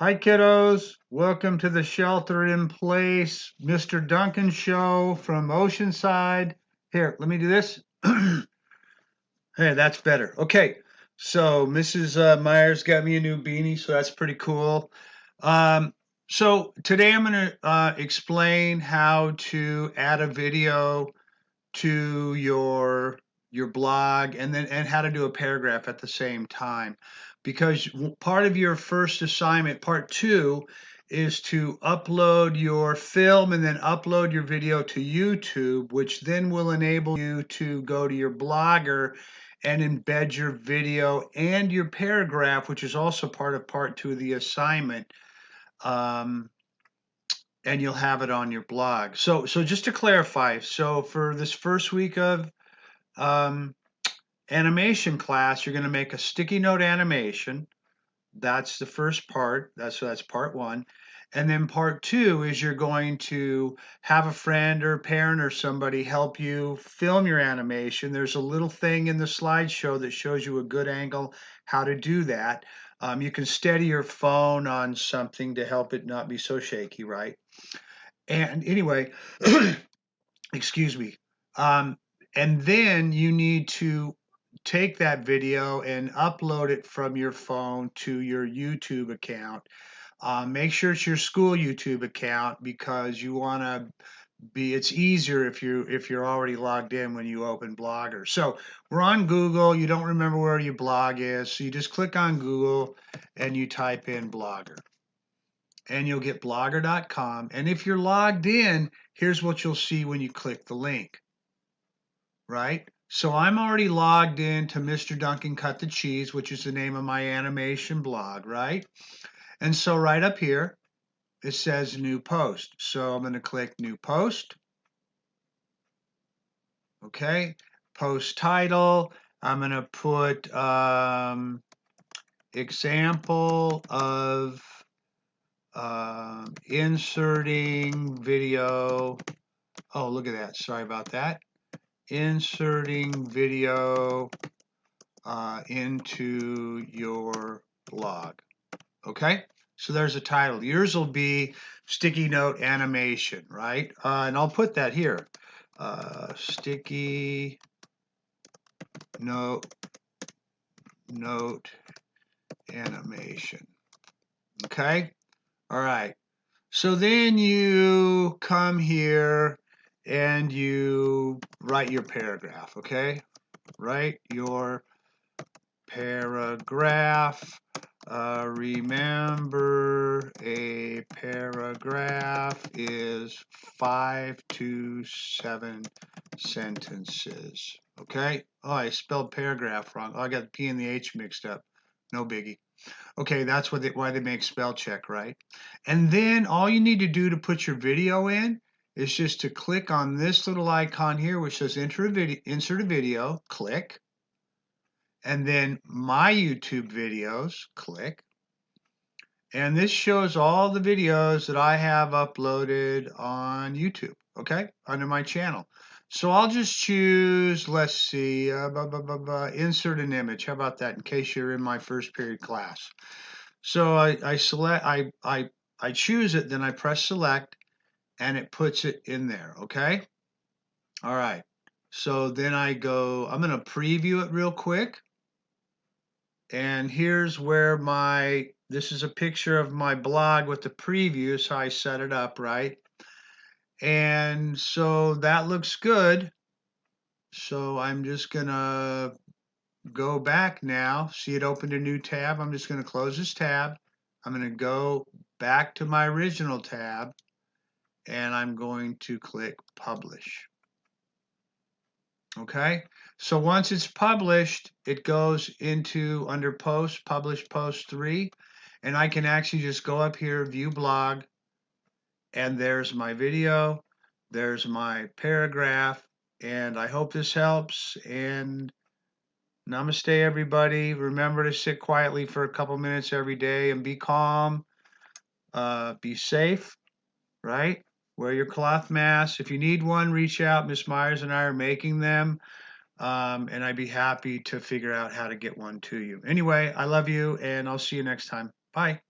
Hi, kiddos. Welcome to the Shelter in Place Mr. Duncan show from Oceanside. Here, let me do this. Hey, that's better. Okay, so Mrs. Myers got me a new beanie, so that's pretty cool. Um, so today I'm going to explain how to add a video to your blog and how to do a paragraph at the same time, because part of your first assignment, part two, is to upload your film and then upload your video to YouTube, which then will enable you to go to your blogger and embed your video and your paragraph, which is also part of part two of the assignment. Um, and you'll have it on your blog. So just to clarify, so for this first week of um, animation class, you're going to make a sticky note animation. That's the first part. That's part one. And then part two is you're going to have a friend or parent or somebody help you film your animation. There's a little thing in the slideshow that shows you a good angle, how to do that. You can steady your phone on something to help it not be so shaky, right? And anyway, excuse me. Um, and then you need to take that video and upload it from your phone to your YouTube account. Make sure it's your school YouTube account because you want to be. It's easier if you're already logged in when you open Blogger. So we're on Google. You don't remember where your blog is, so you just click on Google and you type in Blogger and you'll get blogger.com. And if you're logged in, here's what you'll see when you click the link, right? So I'm already logged in to Mr. Duncan Cut the Cheese, which is the name of my animation blog, right? And so right up here, it says new post. So I'm going to click new post. Okay, post title. I'm going to put example of inserting video. Oh, look at that. Sorry about that. Inserting video into your blog. Okay, so there's a title. Yours will be sticky note animation, right? And I'll put that here. Sticky note animation. Okay, all right. So then you come here and you write your paragraph, okay? Write your paragraph. Remember, a paragraph is 5 to 7 sentences. Okay? Oh, I spelled paragraph wrong. Oh, I got the P and the H mixed up. No biggie. Okay, that's why they make spell check, right? And then all you need to do to put your video in is just to click on this little icon here, which says insert a video, click, and then my YouTube videos, click. And this shows all the videos that I have uploaded on YouTube, okay, under my channel. So I'll just choose, let's see, insert an image. How about that, in case you're in my first period class? So I choose it, then I press select, and it puts it in there, okay? All right. So then I'm going to preview it real quick. And here's where this is a picture of my blog with the preview, so I set it up, right? And so that looks good. So I'm just gonna go back now. See, it opened a new tab. I'm just gonna close this tab. I'm gonna go back to my original tab and I'm going to click publish. Okay, so once it's published, it goes into under post, publish post 3, and I can actually just go up here, view blog, and there's my video, there's my paragraph, and I hope this helps, and namaste everybody. Remember to sit quietly for a couple minutes every day and be calm, be safe, right? Wear your cloth mask. If you need one, reach out. Miss Myers and I are making them. And I'd be happy to figure out how to get one to you. Anyway, I love you, and I'll see you next time. Bye.